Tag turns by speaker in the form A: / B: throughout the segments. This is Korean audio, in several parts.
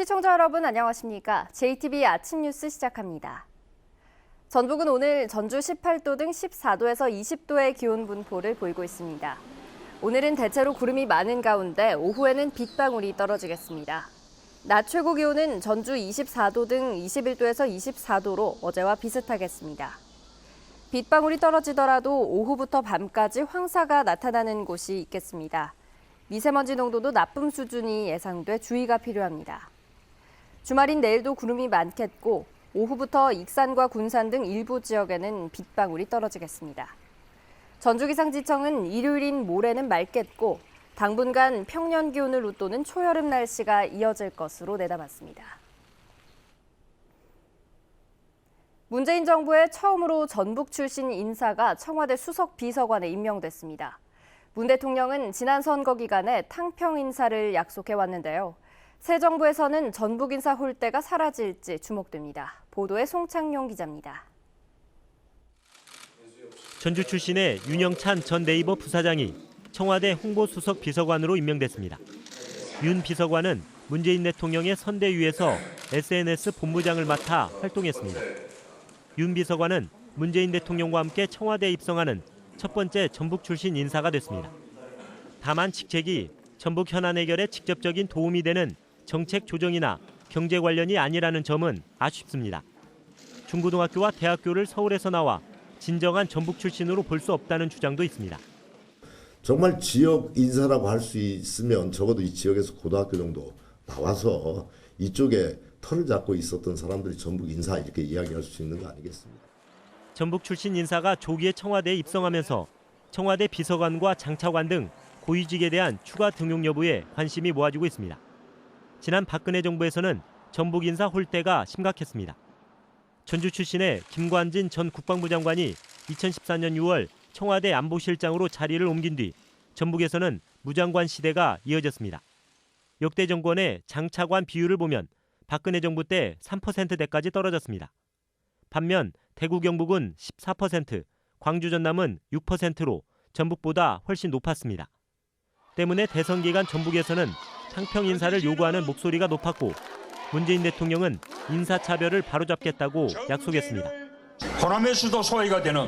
A: 시청자 여러분 안녕하십니까? JTBC 아침 뉴스 시작합니다. 전북은 오늘 전주 18도 등 14도에서 20도의 기온 분포를 보이고 있습니다. 오늘은 대체로 구름이 많은 가운데 오후에는 빗방울이 떨어지겠습니다. 낮 최고 기온은 전주 24도 등 21도에서 24도로 어제와 비슷하겠습니다. 빗방울이 떨어지더라도 오후부터 밤까지 황사가 나타나는 곳이 있겠습니다. 미세먼지 농도도 나쁨 수준이 예상돼 주의가 필요합니다. 주말인 내일도 구름이 많겠고 오후부터 익산과 군산 등 일부 지역에는 빗방울이 떨어지겠습니다. 전주기상지청은 일요일인 모레는 맑겠고 당분간 평년 기온을 웃도는 초여름 날씨가 이어질 것으로 내다봤습니다. 문재인 정부의 처음으로 전북 출신 인사가 청와대 수석 비서관에 임명됐습니다. 문 대통령은 지난 선거 기간에 탕평 인사를 약속해왔는데요. 새 정부에서는 전북 인사 홀대가 사라질지 주목됩니다. 보도에 송창용 기자입니다.
B: 전주 출신의 윤영찬 전 네이버 부사장이 청와대 홍보수석 비서관으로 임명됐습니다. 윤 비서관은 문재인 대통령의 선대위에서 SNS 본부장을 맡아 활동했습니다. 윤 비서관은 문재인 대통령과 함께 청와대에 입성하는 첫 번째 전북 출신 인사가 됐습니다. 다만 직책이 전북 현안 해결에 직접적인 도움이 되는 정책 조정이나 경제 관련이 아니라는 점은 아쉽습니다. 중고등학교와 대학교를 서울에서 나와 진정한 전북 출신으로 볼 수 없다는 주장도 있습니다.
C: 정말 지역 인사라고 할 수 있으면 적어도 이 지역에서 고등학교 정도 나와서 이쪽에 털을 잡고 있었던 사람들이 전북 인사 이렇게 이야기할 수 있는 거 아니겠습니까?
B: 전북 출신 인사가 조기에 청와대에 입성하면서 청와대 비서관과 장차관 등 고위직에 대한 추가 등용 여부에 관심이 모아지고 있습니다. 지난 박근혜 정부에서는 전북 인사 홀대가 심각했습니다. 전주 출신의 김관진 전 국방부 장관이 2014년 6월 청와대 안보실장으로 자리를 옮긴 뒤 전북에서는 무장관 시대가 이어졌습니다. 역대 정권의 장차관 비율을 보면 박근혜 정부 때 3%대까지 떨어졌습니다. 반면 대구 경북은 14%, 광주 전남은 6%로 전북보다 훨씬 높았습니다. 때문에 대선 기간 전북에서는 탕평 인사를 요구하는 목소리가 높았고 문재인 대통령은 인사차별을 바로잡겠다고 약속했습니다.
D: 호남의 수도 소외가 되는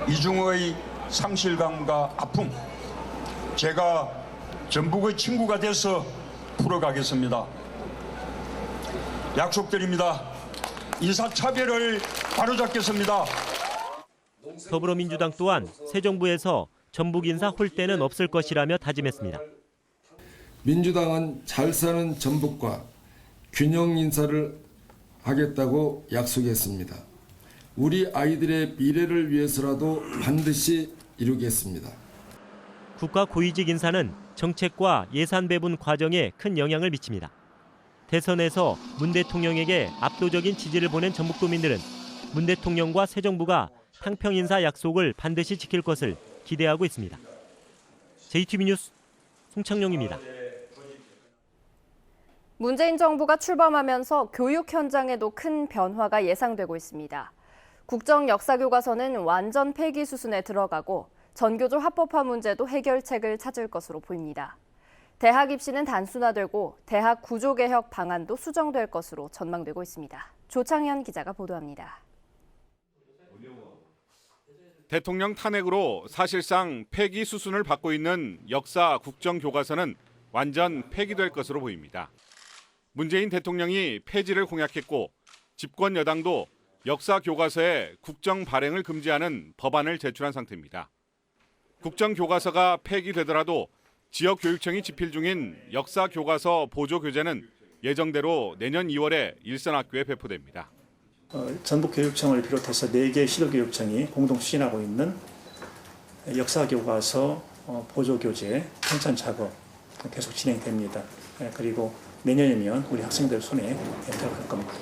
D: 이중의 상실감과 아픔, 제가 전북의 친구가 돼서 풀어가겠습니다. 약속드립니다. 인사차별을 바로잡겠습니다.
B: 더불어민주당 또한 새 정부에서 전북 인사 홀대는 없을 것이라며 다짐했습니다.
E: 민주당은 잘 사는 전북과 균형 인사를 하겠다고 약속했습니다. 우리 아이들의 미래를 위해서라도 반드시 이루겠습니다.
B: 국가 고위직 인사는 정책과 예산 배분 과정에 큰 영향을 미칩니다. 대선에서 문 대통령에게 압도적인 지지를 보낸 전북도민들은 문 대통령과 새 정부가 탕평 인사 약속을 반드시 지킬 것을 기대하고 있습니다. JTBC 뉴스 송창용입니다.
A: 문재인 정부가 출범하면서 교육 현장에도 큰 변화가 예상되고 있습니다. 국정 역사 교과서는 완전 폐기 수순에 들어가고 전교조 합법화 문제도 해결책을 찾을 것으로 보입니다. 대학 입시는 단순화되고 대학 구조개혁 방안도 수정될 것으로 전망되고 있습니다. 조창현 기자가 보도합니다.
F: 대통령 탄핵으로 사실상 폐기 수순을 밟고 있는 역사 국정교과서는 완전 폐기될 것으로 보입니다. 문재인 대통령이 폐지를 공약했고 집권 여당도 역사 교과서에 국정 발행을 금지하는 법안을 제출한 상태입니다. 국정교과서가 폐기되더라도 지역교육청이 집필 중인 역사 교과서 보조 교재는 예정대로 내년 2월에 일선학교에 배포됩니다.
G: 전북교육청을 비롯해서 4개 시도교육청이 공동 추진하고 있는 역사교과서 보조교재 편찬 작업 계속 진행됩니다. 그리고 내년이면 우리 학생들 손에 들어갈 겁니다.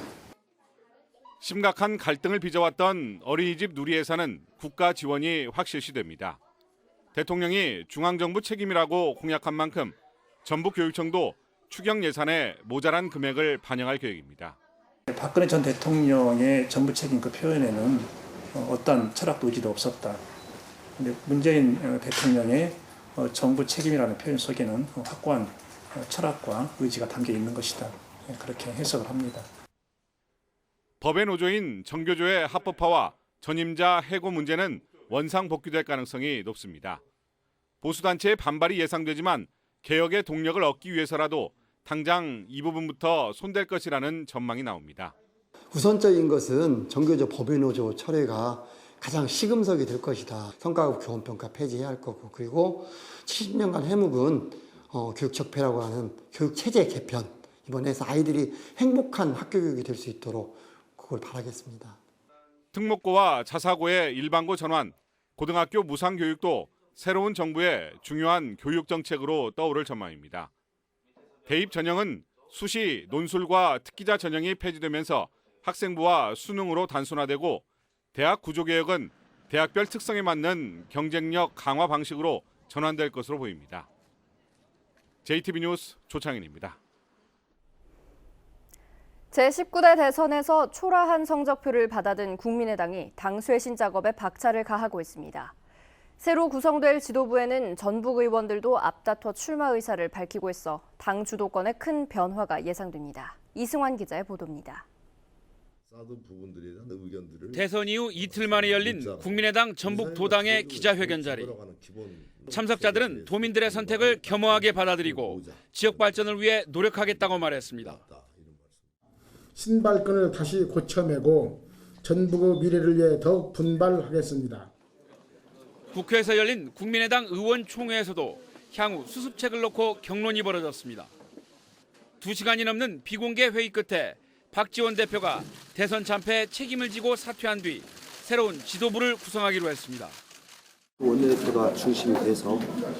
F: 심각한 갈등을 빚어왔던 어린이집 누리 예산은 국가 지원이 확 실시됩니다. 대통령이 중앙정부 책임이라고 공약한 만큼 전북교육청도 추경 예산에 모자란 금액을 반영할 계획입니다.
G: 박근혜 전 대통령의 정부 책임 그 표현에는 어떤 철학도 의지도 없었다. 근데 문재인 대통령의 정부 책임이라는 표현 속에는 확고한 철학과 의지가 담겨 있는 것이다. 그렇게 해석을 합니다.
F: 법의 노조인 정교조의 합법화와 전임자 해고 문제는 원상 복귀될 가능성이 높습니다. 보수단체의 반발이 예상되지만 개혁의 동력을 얻기 위해서라도 당장 이 부분부터 손댈 것이라는 전망이 나옵니다.
H: 우선적인 것은 정교조 법인노조 철회가 가장 시금석이 될 것이다. 성과급 교원평가 폐지해야 할 거고, 그리고 70년간 해묵은 교육 적폐라고 하는 교육 체제 개편, 이번에 해서 아이들이 행복한 학교 교육이 될 수 있도록 그걸 바라겠습니다.
F: 특목고와 자사고의 일반고 전환, 고등학교 무상교육도 새로운 정부의 중요한 교육 정책으로 떠오를 전망입니다. 대입 전형은 수시, 논술과 특기자 전형이 폐지되면서 학생부와 수능으로 단순화되고 대학 구조개혁은 대학별 특성에 맞는 경쟁력 강화 방식으로 전환될 것으로 보입니다. JTB 뉴스 조창현입니다.
A: 제19대 대선에서 초라한 성적표를 받아든 국민의당이 당 쇄신 작업에 박차를 가하고 있습니다. 새로 구성될 지도부에는 전북 의원들도 앞다퉈 출마 의사를 밝히고 있어 당 주도권에 큰 변화가 예상됩니다. 이승환 기자의 보도입니다.
I: 대선 이후 이틀 만에 열린 국민의당 전북 도당의 기자회견 자리. 참석자들은 도민들의 선택을 겸허하게 받아들이고 지역 발전을 위해 노력하겠다고 말했습니다.
J: 신발끈을 다시 고쳐매고 전북의 미래를 위해 더욱 분발하겠습니다.
I: 국회에서 열린 국민의당 의원총회에서도 향후 수습책을 놓고 격론이 벌어졌습니다. 2시간이 넘는 비공개 회의 끝에 박지원 대표가 대선 참패에 책임을 지고 사퇴한 뒤 새로운 지도부를 구성하기로 했습니다.
K: 원내대표가 중심이 돼서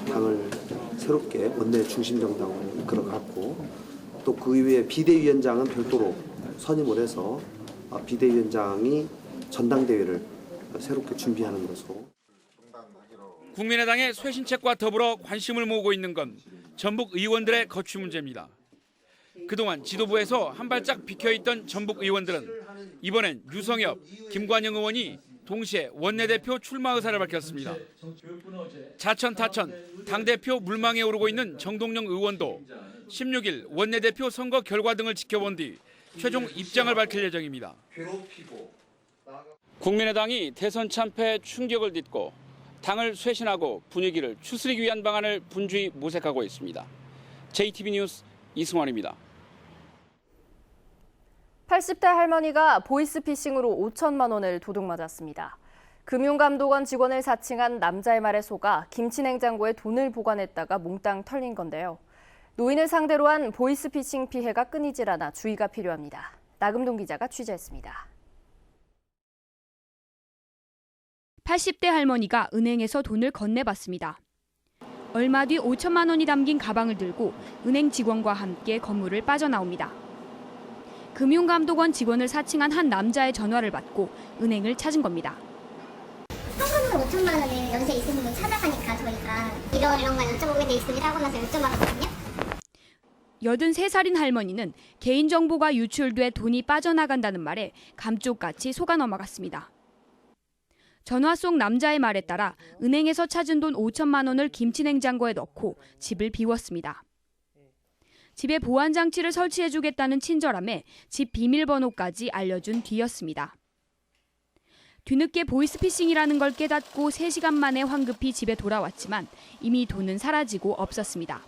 K: 당을 새롭게 원내 중심 정당을 이끌어갔고, 또 그 이후에 비대위원장은 별도로 선임을 해서 비대위원장이 전당대회를 새롭게 준비하는 것으로.
I: 국민의당의 쇄신책과 더불어 관심을 모으고 있는 건 전북 의원들의 거취 문제입니다. 그동안 지도부에서 한 발짝 비켜있던 전북 의원들은 이번엔 유성엽, 김관영 의원이 동시에 원내대표 출마 의사를 밝혔습니다. 자천 타천, 당대표 물망에 오르고 있는 정동영 의원도 16일 원내대표 선거 결과 등을 지켜본 뒤 최종 입장을 밝힐 예정입니다. 국민의당이 대선 참패 충격을 딛고 당을 쇄신하고 분위기를 추스리기 위한 방안을 분주히 모색하고 있습니다. JTB 뉴스 이승환입니다.
A: 80대 할머니가 보이스피싱으로 5천만 원을 도둑맞았습니다. 금융감독원 직원을 사칭한 남자의 말에 속아 김치냉장고에 돈을 보관했다가 몽땅 털린 건데요. 노인을 상대로 한 보이스피싱 피해가 끊이질 않아 주의가 필요합니다. 나금동 기자가 취재했습니다.
L: 80대 할머니가 은행에서 돈을 건네봤습니다. 얼마 뒤 5천만 원이 담긴 가방을 들고 은행 직원과 함께 건물을 빠져나옵니다. 금융감독원 직원을 사칭한 한 남자의 전화를 받고 은행을 찾은 겁니다.
M: 현금으로 5천만 원을 연세 있으신 분 찾아가니까 저희가 이런 거 여쭤보게 돼 있습니다 하고 나서 여쭤봤거든요.
L: 83살인 할머니는 개인정보가 유출돼 돈이 빠져나간다는 말에 감쪽같이 속아 넘어갔습니다. 전화 속 남자의 말에 따라 은행에서 찾은 돈 5천만 원을 김치냉장고에 넣고 집을 비웠습니다. 집에 보안장치를 설치해주겠다는 친절함에 집 비밀번호까지 알려준 뒤였습니다. 뒤늦게 보이스피싱이라는 걸 깨닫고 3시간 만에 황급히 집에 돌아왔지만 이미 돈은 사라지고 없었습니다.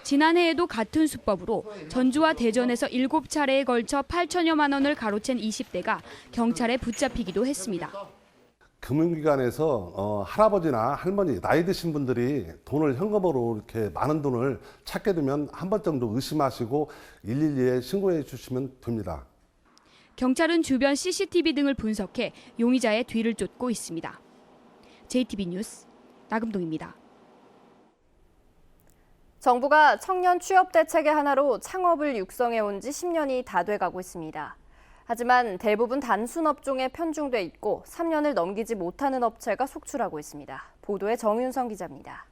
L: 지난해에도 같은 수법으로 전주와 대전에서 7차례에 걸쳐 8천여만 원을 가로챈 20대가 경찰에 붙잡히기도 했습니다.
N: 금융기관에서 할아버지나 할머니, 나이 드신 분들이 돈을 현금으로 이렇게 많은 돈을 찾게 되면 한 번 정도 의심하시고 112에 신고해 주시면 됩니다.
L: 경찰은 주변 CCTV 등을 분석해 용의자의 뒤를 쫓고 있습니다. JTB 뉴스 나금동입니다.
A: 정부가 청년 취업 대책의 하나로 창업을 육성해 온 지 10년이 다 돼가고 있습니다. 하지만 대부분 단순 업종에 편중돼 있고 3년을 넘기지 못하는 업체가 속출하고 있습니다. 보도에 정윤성 기자입니다.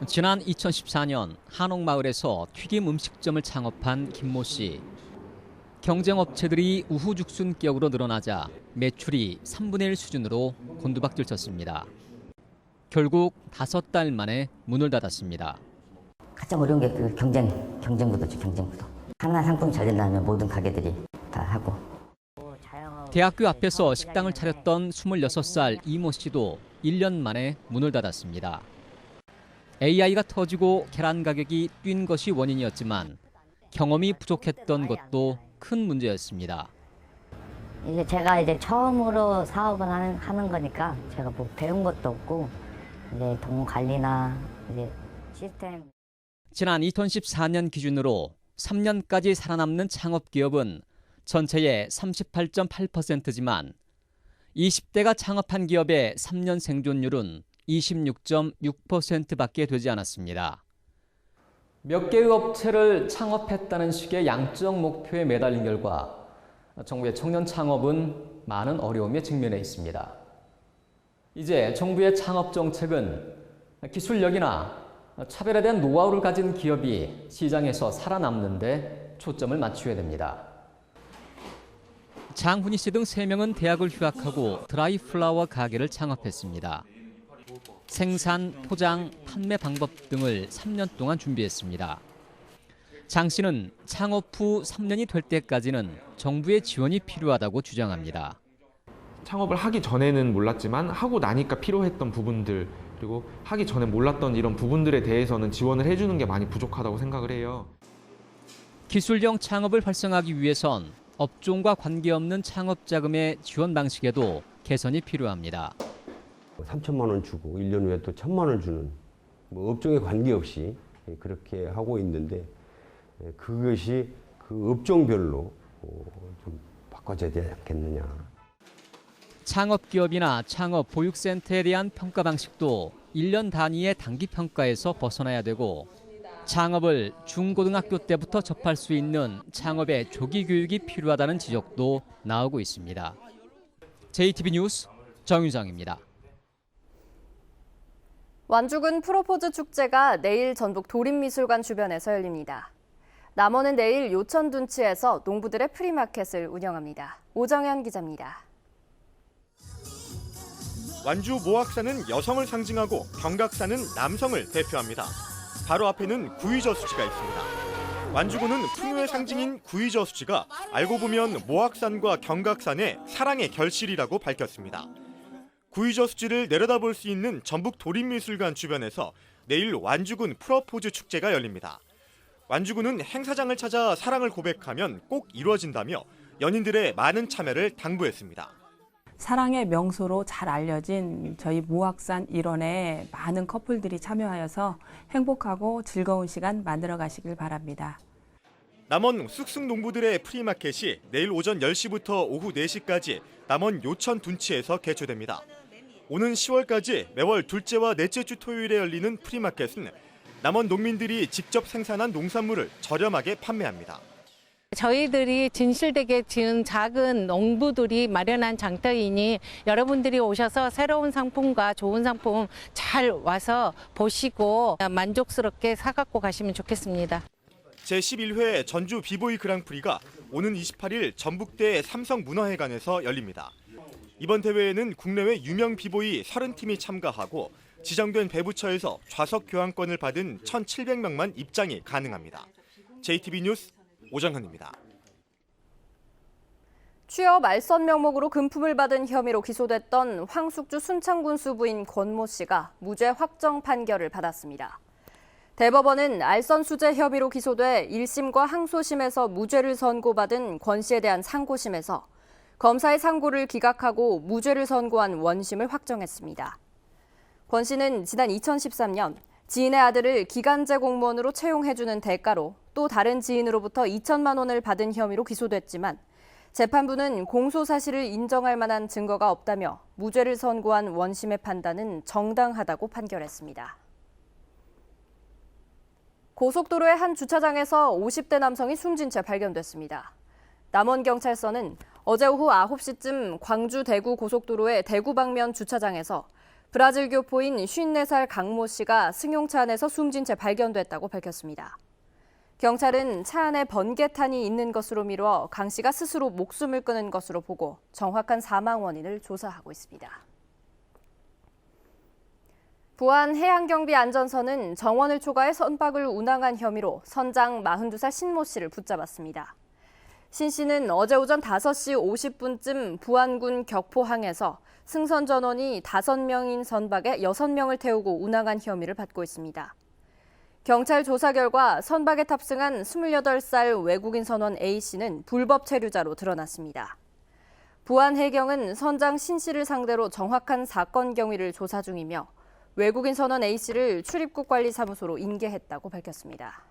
O: 지난 2014년 한옥마을에서 튀김 음식점을 창업한 김모 씨. 경쟁업체들이 우후죽순격으로 늘어나자 매출이 3분의 1 수준으로 곤두박질 쳤습니다. 결국 5달 만에 문을 닫았습니다.
P: 가장 어려운 게 그 경쟁구도죠, 경쟁구도. 하나 상품 잘 된다면 모든 가게들이 다 하고.
O: 대학교 앞에서 식당을 차렸던 26살 이모 씨도 1년 만에 문을 닫았습니다. AI가 터지고 계란 가격이 뛴 것이 원인이었지만 경험이 부족했던 것도 큰 문제였습니다.
P: 이제 제가 처음으로 사업을 하는 거니까 제가 뭐 배운 것도 없고 이제 돈 관리나 이제 시스템.
O: 지난 2014년 기준으로 3년까지 살아남는 창업 기업은 전체의 38.8%지만 20대가 창업한 기업의 3년 생존율은 26.6%밖에 되지 않았습니다. 몇 개의 업체를 창업했다는 식의 양적 목표에 매달린 결과 정부의 청년 창업은 많은 어려움에 직면해 있습니다. 이제 정부의 창업 정책은 기술력이나 차별에 대한 노하우를 가진 기업이 시장에서 살아남는 데 초점을 맞춰야 됩니다. 장훈희 씨 등 3명은 대학을 휴학하고 드라이 플라워 가게를 창업했습니다. 생산, 포장, 판매 방법 등을 3년 동안 준비했습니다. 장 씨는 창업 후 3년이 될 때까지는 정부의 지원이 필요하다고 주장합니다.
Q: 창업을 하기 전에는 몰랐지만 하고 나니까 필요했던 부분들, 그리고 하기 전에 몰랐던 이런 부분들에 대해서는 지원을 해주는 게 많이 부족하다고 생각을 해요.
O: 기술형 창업을 활성화하기 위해선 업종과 관계없는 창업 자금의 지원 방식에도 개선이 필요합니다.
R: 3천만 원 주고 1년 후에 또 1,000만 원 주는 뭐 업종에 관계없이 그렇게 하고 있는데 그것이 그 업종별로 좀 바꿔줘야 되지 않겠느냐.
O: 창업기업이나 창업보육센터에 대한 평가 방식도 1년 단위의 단기 평가에서 벗어나야 되고 창업을 중고등학교 때부터 접할 수 있는 창업의 조기 교육이 필요하다는 지적도 나오고 있습니다. JTB 뉴스 정유정입니다.
A: 완주군 프로포즈 축제가 내일 전북 도림미술관 주변에서 열립니다. 남원은 내일 요천 둔치에서 농부들의 프리마켓을 운영합니다. 오정현 기자입니다.
S: 완주 모악산은 여성을 상징하고 경각산은 남성을 대표합니다. 바로 앞에는 구의저수지가 있습니다. 완주군은 풍요의 상징인 구의저수지가 알고 보면 모악산과 경각산의 사랑의 결실이라고 밝혔습니다. 구의저수지를 내려다볼 수 있는 전북 도림미술관 주변에서 내일 완주군 프로포즈 축제가 열립니다. 완주군은 행사장을 찾아 사랑을 고백하면 꼭 이루어진다며 연인들의 많은 참여를 당부했습니다.
T: 사랑의 명소로 잘 알려진 저희 모악산 일원에 많은 커플들이 참여하여서 행복하고 즐거운 시간 만들어 가시길 바랍니다.
S: 남원 쑥쑥 농부들의 프리마켓이 내일 오전 10시부터 오후 4시까지 남원 요천 둔치에서 개최됩니다. 오는 10월까지 매월 둘째와 넷째 주 토요일에 열리는 프리마켓은 남원 농민들이 직접 생산한 농산물을 저렴하게 판매합니다.
U: 저희들이 진실되게 지은 작은 농부들이 마련한 장터이니 여러분들이 오셔서 새로운 상품과 좋은 상품 잘 와서 보시고 만족스럽게 사갖고 가시면 좋겠습니다.
S: 제11회 전주 비보이 그랑프리가 오는 28일 전북대 삼성문화회관에서 열립니다. 이번 대회에는 국내외 유명 비보이 30팀이 참가하고 지정된 배부처에서 좌석 교환권을 받은 1,700명만 입장이 가능합니다. JTB 뉴스 오정현입니다.
A: 취업 알선 명목으로 금품을 받은 혐의로 기소됐던 황숙주 순창군수 부인 권모 씨가 무죄 확정 판결을 받았습니다. 대법원은 알선 수재 혐의로 기소돼 1심과 항소심에서 무죄를 선고받은 권 씨에 대한 상고심에서 검사의 상고를 기각하고 무죄를 선고한 원심을 확정했습니다. 권 씨는 지난 2013년 지인의 아들을 기간제 공무원으로 채용해주는 대가로 또 다른 지인으로부터 2천만 원을 받은 혐의로 기소됐지만 재판부는 공소 사실을 인정할 만한 증거가 없다며 무죄를 선고한 원심의 판단은 정당하다고 판결했습니다. 고속도로의 한 주차장에서 50대 남성이 숨진 채 발견됐습니다. 남원경찰서는 어제 오후 9시쯤 광주 대구 고속도로의 대구 방면 주차장에서 브라질 교포인 54살 강모 씨가 승용차 안에서 숨진 채 발견됐다고 밝혔습니다. 경찰은 차 안에 번개탄이 있는 것으로 미뤄 강 씨가 스스로 목숨을 끊은 것으로 보고 정확한 사망 원인을 조사하고 있습니다. 부안 해양경비안전선은 정원을 초과해 선박을 운항한 혐의로 선장 42살 신모 씨를 붙잡았습니다. 신 씨는 어제 오전 5시 50분쯤 부안군 격포항에서 승선 전원이 5명인 선박에 6명을 태우고 운항한 혐의를 받고 있습니다. 경찰 조사 결과 선박에 탑승한 28살 외국인 선원 A씨는 불법 체류자로 드러났습니다. 부안해경은 선장 신 씨를 상대로 정확한 사건 경위를 조사 중이며 외국인 선원 A씨를 출입국 관리사무소로 인계했다고 밝혔습니다.